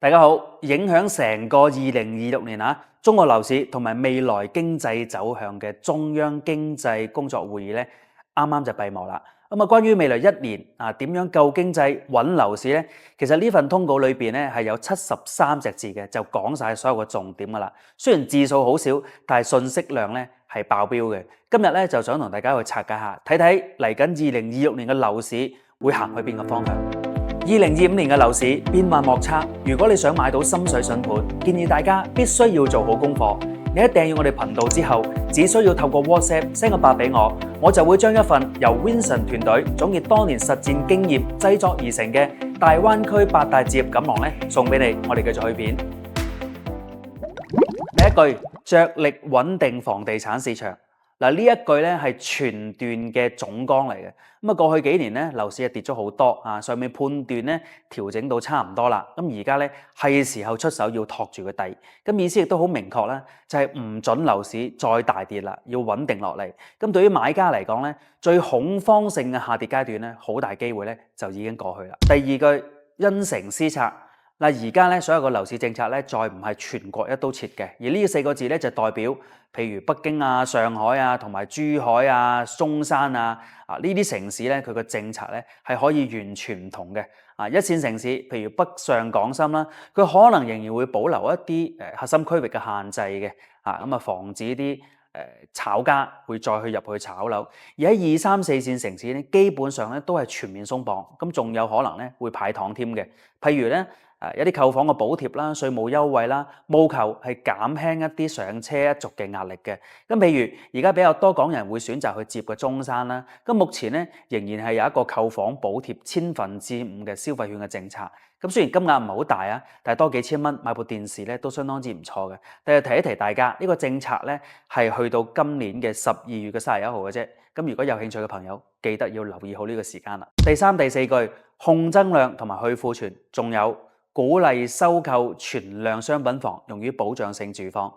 大家好，影響成個2026年中國樓市同埋未來經濟走向嘅中央經濟工作會議咧，啱啱就閉幕啦。關於未來一年點樣救經濟、穩樓市咧，其實呢份通告裏邊咧係有73隻字嘅，就講晒所有嘅重點噶啦。雖然字數好少，但係信息量咧係爆標嘅。今日咧就想同大家去拆解下，睇睇嚟緊2026年嘅樓市會行去邊個方向。2025年嘅樓市變幻莫測，如果你想買到心水筍盤，建議大家必須要做好功課。你一訂閱我哋頻道之後，只需要透過 WhatsApp send 個8俾我就會將一份由 Vincent 團隊總結多年實戰經驗製作而成嘅大灣區8大置業錦囊咧送俾你。我哋繼續去片。第一句，着力穩定房地產市場。呢一句咧係全段嘅總綱嚟嘅。過去幾年咧樓市係跌咗好多上面判斷咧調整到差唔多啦。而家咧係時候出手要托住個底。意思亦都好明確啦，就係唔准樓市再大跌啦，要穩定落嚟。對於買家嚟講咧，最恐慌性嘅下跌階段咧，好大機會咧就已經過去啦。第二句，因城施策。而家咧所有嘅樓市政策咧，再唔係全國一刀切嘅，而呢4個字咧就代表，譬如北京上海同埋珠海中山呢啲城市咧，佢個政策咧係可以完全唔同嘅。一線城市，譬如北上廣深啦，佢可能仍然會保留一啲核心區域嘅限制嘅，防止啲炒家會再入去炒樓。而喺2、3、4線城市咧，基本上咧都係全面鬆綁，咁仲有可能咧會派糖添嘅，譬如咧。一啲購房嘅補貼啦、稅務優惠啦，務求係減輕一啲上車一族嘅壓力嘅。譬如而家比較多港人會選擇去接嘅中山啦，目前咧仍然係有一個購房補貼5%嘅消費券嘅政策。雖然金額唔係好大但係多幾千蚊買部電視咧都相當之唔錯嘅。但係提一提大家，呢個政策咧係去到今年嘅12月嘅31號嘅啫。如果有興趣嘅朋友，記得要留意好呢個時間啦。第3、第4句，控增量同埋去庫存，仲有。鼓勵收購存量商品房，用於保障性住房。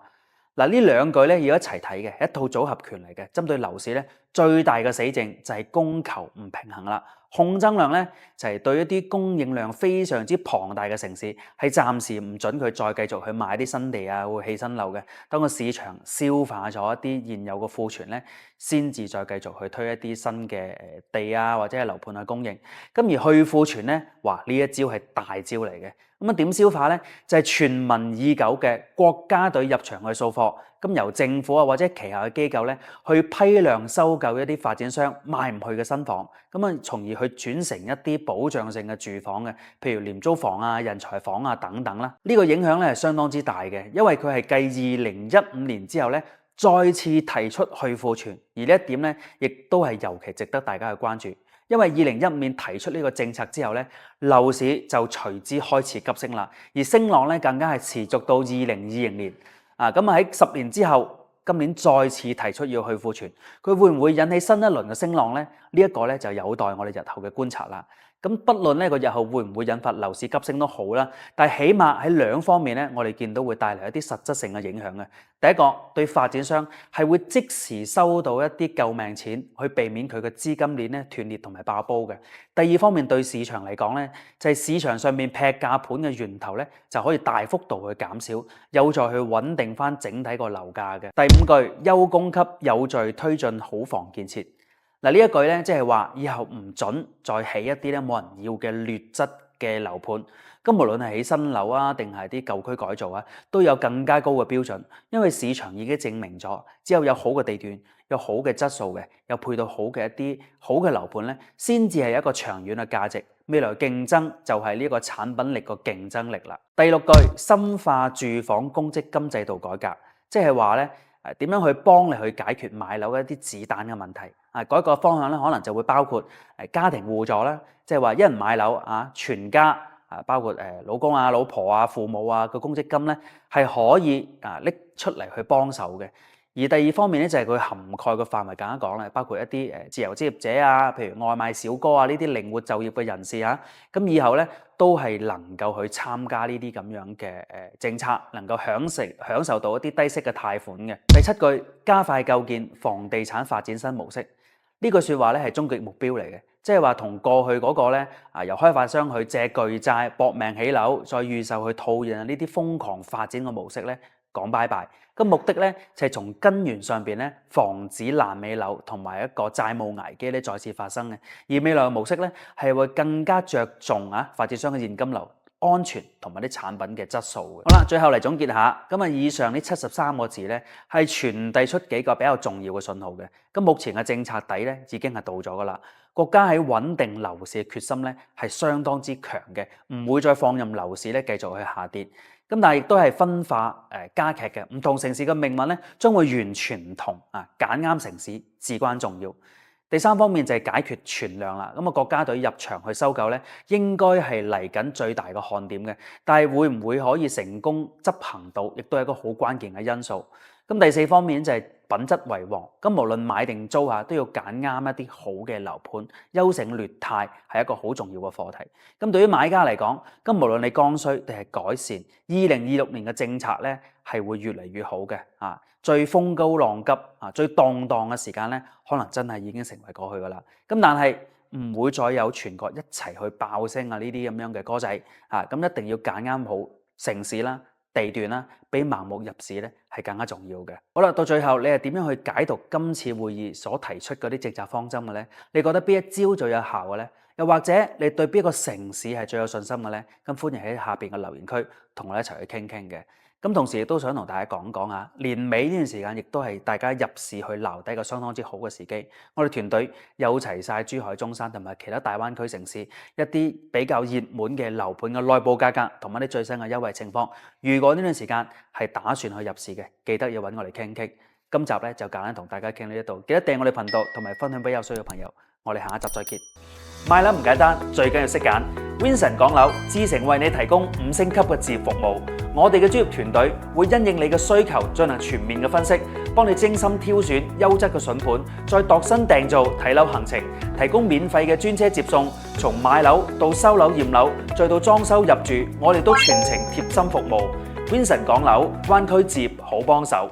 呢兩句咧要一齊睇嘅，一套組合拳嚟嘅。針對樓市咧，最大嘅死症就係供求唔平衡啦。控增量咧就係對一啲供應量非常之龐大嘅城市，係暫時唔准佢再繼續去買啲新地會起新樓嘅。當個市場消化咗一啲現有嘅庫存咧，先至再繼續去推一啲新嘅地或者係樓盤去供應。而去庫存咧，呢一招係大招嚟嘅。點消化咧？就係全民已久嘅國家隊入場去掃貨，由政府或者旗下嘅機構咧去批量收購一啲發展商賣唔去嘅新房，從而去轉成一啲保障性嘅住房嘅，譬如廉租房人才房等等啦。呢個影響咧係相當之大嘅，因為佢係繼2015年之後咧再次提出去庫存，而呢一點咧亦都係尤其值得大家去關注。因為2015年提出呢個政策之後咧，樓市就隨之開始急升啦，而升浪咧更加係持續到2020年。喺10年之後，今年再次提出要去庫存，佢會唔會引起新一輪嘅升浪咧？呢一個咧就有待我哋日後嘅觀察啦。不論呢個日後會唔會引發樓市急升都好啦，但係起碼喺兩方面咧，我哋見到會帶嚟一啲實質性嘅影響嘅。第一個，對發展商係會即時收到一啲救命錢，去避免佢嘅資金鏈咧斷裂同埋爆煲嘅。第二方面，對市場嚟講咧，就係市場上面劈價盤嘅源頭咧，就可以大幅度去減少，有助去穩定翻整體個樓價嘅。第五句，優供給有序推進好房建設。呢一句咧，即係話以後唔准再起一啲咧冇人要嘅劣質嘅樓盤。無論係起新樓定係啲舊區改造都有更加高嘅標準。因為市場已經證明咗，只有好嘅地段、有好嘅質素嘅、有配到好嘅一啲好嘅樓盤咧，先至係一個長遠嘅價值。未來競爭就係呢個產品力個競爭力啦。第六句，深化住房公積金制度改革，即係話咧點樣去幫你去解決買樓嘅一啲子彈嘅問題。改革方向咧，可能就會包括家庭互助啦，即係話一人買樓全家包括老公老婆父母嘅公積金咧，係可以拎出嚟去幫手嘅。而第二方面咧，就係佢涵蓋嘅範圍更加廣啦，包括一啲自由職業者譬如外賣小哥呢啲靈活就業嘅人士咁以後咧都係能夠去參加呢啲咁樣嘅政策，能夠享受到一啲低息嘅貸款嘅。第七句，加快構建房地產發展新模式。呢句説話咧係終極目標嚟嘅，即係話同過去嗰個咧由開發商去借巨債搏命起樓，再預售去套現呢啲瘋狂發展嘅模式咧講拜拜。咁目的咧就係從根源上邊咧防止爛尾樓同埋一個債務危機咧再次發生嘅。而未來嘅模式咧係會更加着重發展商嘅現金流安全同埋啲產品嘅質素嘅。好啦，最後嚟總結下，咁以上呢73個字咧係傳遞出幾個比較重要嘅信號嘅。咁目前嘅政策底咧已經係到咗噶啦，國家喺穩定樓市嘅決心咧係相當之強嘅，唔會再放任樓市咧繼續去下跌。咁但係亦都係分化加劇嘅，唔同城市嘅命運咧將會完全唔同啊！揀啱城市至關重要。第三方面就係解決存量啦。咁國家隊入場去收購咧，應該係嚟緊最大嘅看點嘅。但係會唔會可以成功執行到，亦都係一個好關鍵嘅因素。咁第四方面就係品質為王。咁無論買定租都要揀啱一啲好嘅樓盤，優勝劣汰係一個好重要嘅課題。咁對於買家嚟講，咁無論你剛需定係改善，2026年嘅政策咧係會越嚟越好嘅啊！最風高浪急最動盪嘅時間咧，可能真係已經成為過去噶啦。咁但係唔會再有全國一齊去爆聲呢啲咁樣嘅歌仔咁一定要揀啱好城市啦、地段啦，比盲目入市咧係更加重要嘅。好啦，到最後你係點樣去解讀今次會議所提出嗰啲政策方針嘅咧？你覺得邊一招最有效嘅咧？又或者你對邊一個城市係最有信心嘅咧？咁歡迎喺下邊嘅留言區同我哋一齊去傾傾嘅。咁同時亦都想同大家講講年尾呢段時間亦都係大家入市去撈底個相當之好嘅時機。我哋團隊有齊晒珠海、中山同埋其他大灣區城市一啲比較熱門嘅樓盤嘅內部價格同埋啲最新嘅優惠情況。如果呢段時間係打算去入市嘅，記得要揾我哋傾傾。今集咧就簡單同大家傾到呢度，記得訂我哋頻道同埋分享俾有需要嘅朋友。我哋下一集再見。買樓唔簡單，最緊要識揀。Vincent 講樓，志誠為你提供5星級嘅置業服務。我哋嘅專業團隊會因應你嘅需求進行全面嘅分析，幫你精心挑選優質嘅筍盤，再度身訂造睇樓行程，提供免費嘅專車接送，從買樓到收樓驗樓，再到裝修入住，我哋都全程貼心服務。Vincent 講樓，灣區置業好幫手。